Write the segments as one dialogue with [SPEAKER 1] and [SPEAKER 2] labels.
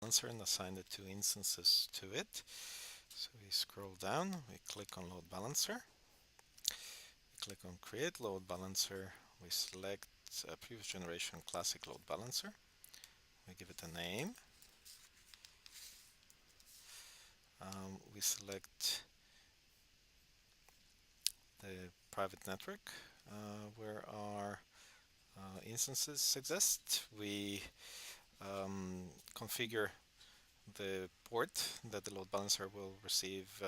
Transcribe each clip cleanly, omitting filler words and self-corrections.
[SPEAKER 1] balancer and assign the two instances to it. So we scroll down, we click on load balancer, we click on create load balancer, we select previous generation classic load balancer, we give it a name, we select the private network where our instances exist. We configure the port that the load balancer will receive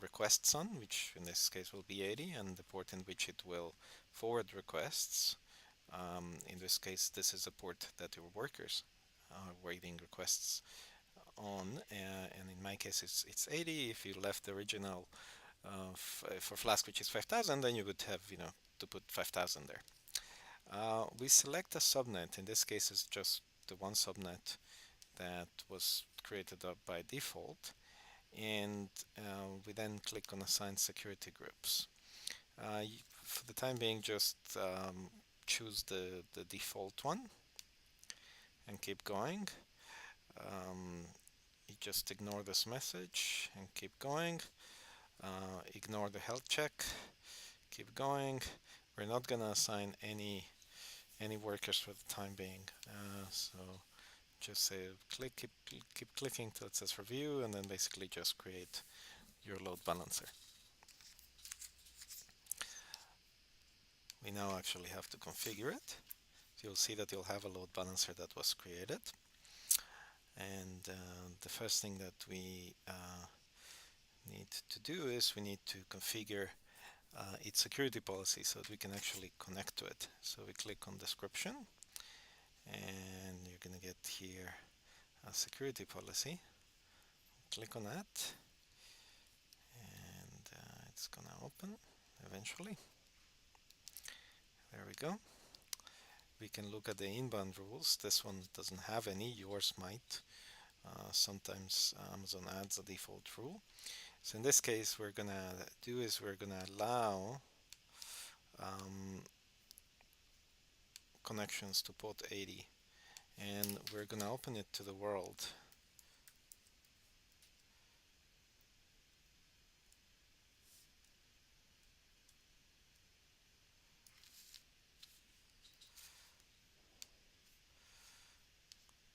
[SPEAKER 1] requests on, which in this case will be 80, and the port in which it will forward requests. In this case, this is a port that your workers are waiting requests on, and in my case, it's 80. If you left the original for Flask, which is 5,000, then you would have, to put 5,000 there. We select a subnet. In this case, it's just the one subnet that was created up by default, and we then click on assign security groups. For the time being, just choose the default one and keep going. You just ignore this message and keep going. Ignore the health check, keep going. We're not gonna assign any workers for the time being. So just say keep clicking till it says review, and then basically just create your load balancer. We now actually have to configure it. So you'll see that you'll have a load balancer that was created, and the first thing that we need to do is we need to configure its security policy so that we can actually connect to it. So we click on description, and you're going to get here a security policy. Click on that, and it's going to open eventually. There we go. We can look at the inbound rules. This one doesn't have any, yours might. Sometimes Amazon adds a default rule. So in this case, we're gonna do is we're gonna allow connections to port 80, and we're gonna open it to the world.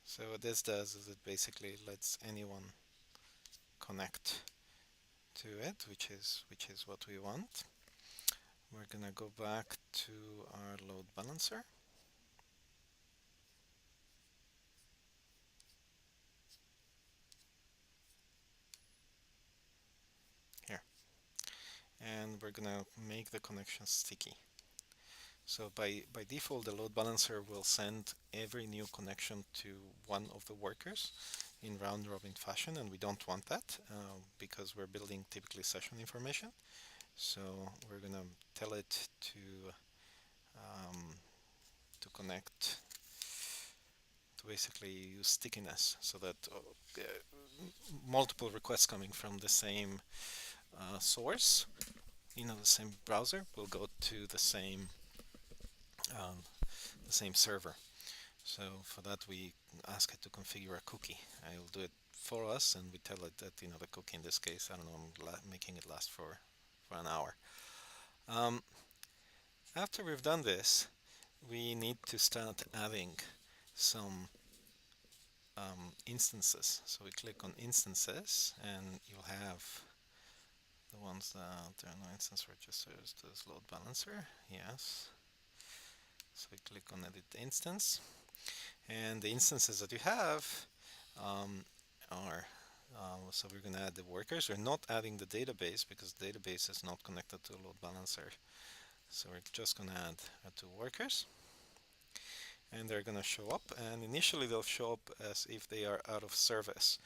[SPEAKER 1] So what this does is it basically lets anyone connect to it, which is what we want. We're gonna go back to our load balancer. Here. And we're gonna make the connection sticky. So by default, the load balancer will send every new connection to one of the workers in round robin fashion, and we don't want that because we're building typically session information. So we're gonna tell it to connect to basically use stickiness so that multiple requests coming from the same source, the same browser, will go to um, the same server. So for that, we ask it to configure a cookie. It will do it for us, and we tell it that the cookie in this case, I don't know, I'm making it last for an hour. After we've done this, we need to start adding some instances. So we click on instances, and you'll have the ones that there are no instance registers. Does load balancer? Yes. So we click on edit instance, and the instances that you have are so we're going to add the workers. We're not adding the database because the database is not connected to a load balancer. So we're just going to add two workers, and they're going to show up, and initially they'll show up as if they are out of service.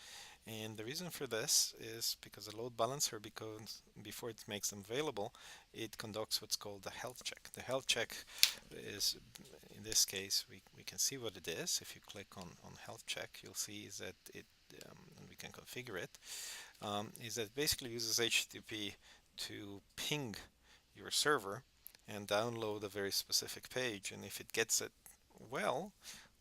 [SPEAKER 1] And the reason for this is because the load balancer, because before it makes them available, it conducts what's called the health check. The health check is, in this case, we can see what it is. If you click on health check, you'll see is that it, and we can configure it, is that it basically uses HTTP to ping your server and download a very specific page. And if it gets it well,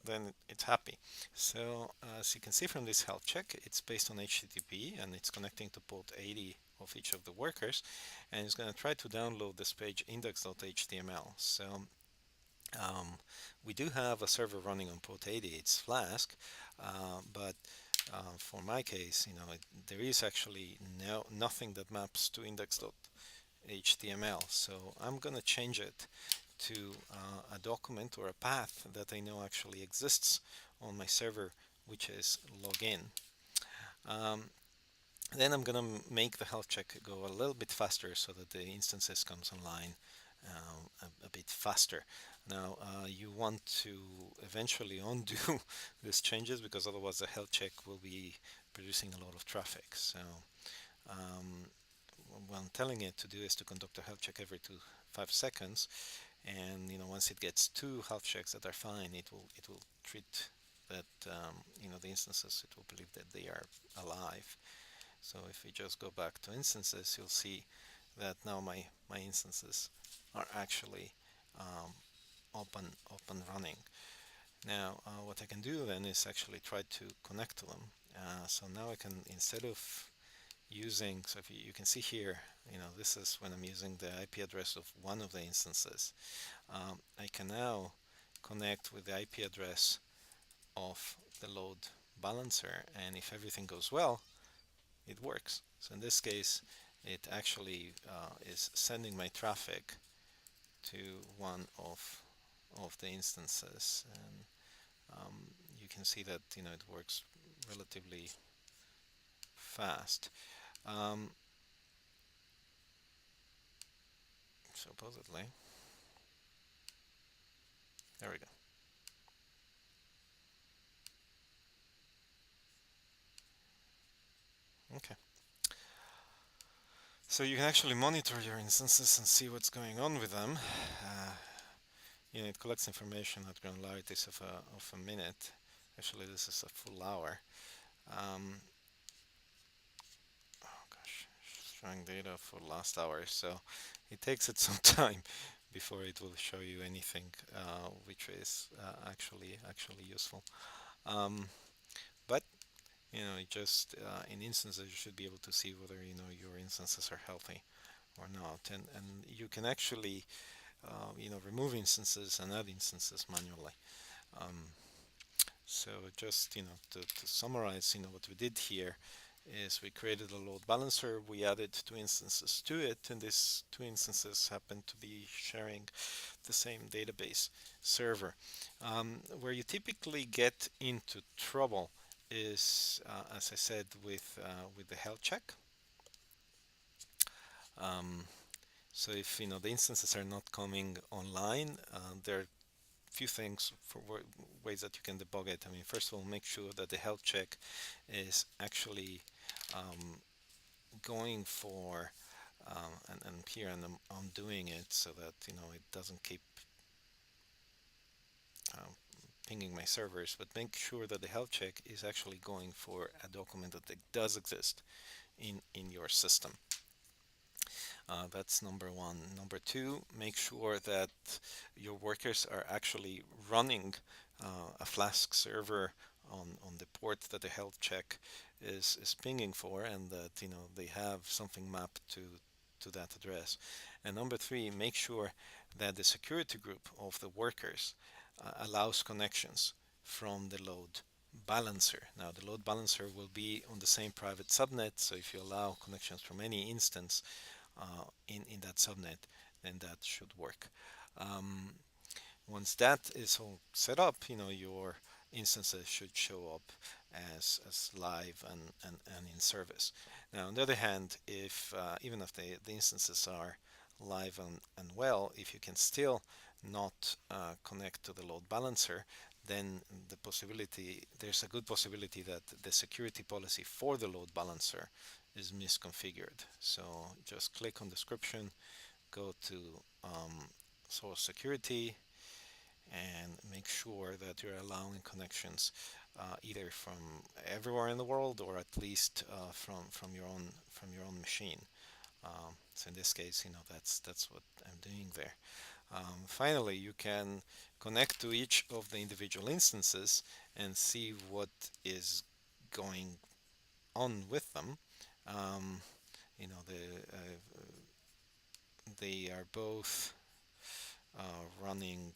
[SPEAKER 1] then it's happy. So as you can see from this health check, it's based on HTTP and it's connecting to port 80 of each of the workers, and it's going to try to download this page index.html. So we do have a server running on port 80, it's Flask, but for my case, there is actually nothing that maps to index.html. So I'm going to change it to a document or a path that I know actually exists on my server, which is login. Um, then I'm gonna make the health check go a little bit faster so that the instances comes online a bit faster. Now you want to eventually undo these changes because otherwise the health check will be producing a lot of traffic. So um, what I'm telling it to do is to conduct a health check every 5 seconds, and once it gets 2 health checks that are fine, it will treat that the instances, it will believe that they are alive. So if we just go back to instances, you'll see that now my instances are actually um, up and running. Now what I can do then is actually try to connect to them. So now I can, instead of using, so if you can see here, this is when I'm using the IP address of one of the instances. I can now connect with the IP address of the load balancer, and if everything goes well, it works. So in this case, it actually is sending my traffic to one of the instances, and you can see that it works relatively fast. Um, Supposedly, there we go. Okay. So you can actually monitor your instances and see what's going on with them. It collects information at granularities of a minute. Actually, this is a full hour. Um, oh gosh, showing data for last hour, so it takes it some time before it will show you anything which is actually useful. Um, but it just in instances you should be able to see whether your instances are healthy or not, and you can actually remove instances and add instances manually. Um, so just to summarize, what we did here is we created a load balancer, we added 2 instances to it, and these 2 instances happen to be sharing the same database server. Where you typically get into trouble is, as I said, with the health check. Um, so if the instances are not coming online, there are few things for ways that you can debug it. I mean, first of all, make sure that the health check is actually um, going for and here I'm doing it so that it doesn't keep um, pinging my servers, but make sure that the health check is actually going for a document that does exist in your system. That's number one. Number two, make sure that your workers are actually running a Flask server on the port that the health check is pinging for, and that they have something mapped to that address. And number three, make sure that the security group of the workers allows connections from the load balancer. Now the load balancer will be on the same private subnet, so if you allow connections from any instance in that subnet, then that should work. Um, Once that is all set up, your instances should show up as live and in service. Now, on the other hand, if even if the instances are live and well, if you can still not connect to the load balancer, then there's a good possibility that the security policy for the load balancer is misconfigured. So just click on description, go to source security, and make sure that you're allowing connections either from everywhere in the world or at least from your own machine. So in this case, that's what I'm doing there. Finally, you can connect to each of the individual instances and see what is going on with them. Um, you know, they are both running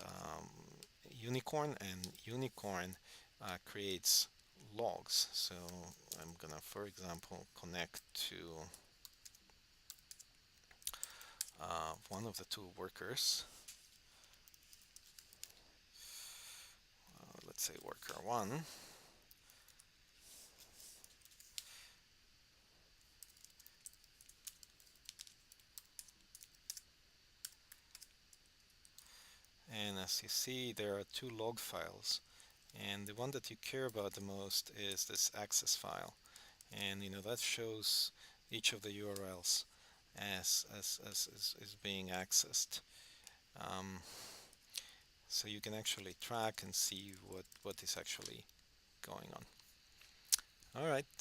[SPEAKER 1] um, Unicorn, and Unicorn creates logs. So I'm gonna, for example, connect to one of the two workers. Let's say worker one. And as you see, there are two log files. And the one that you care about the most is this access file. And that shows each of the URLs as being accessed. Um, so you can actually track and see what is actually going on. All right.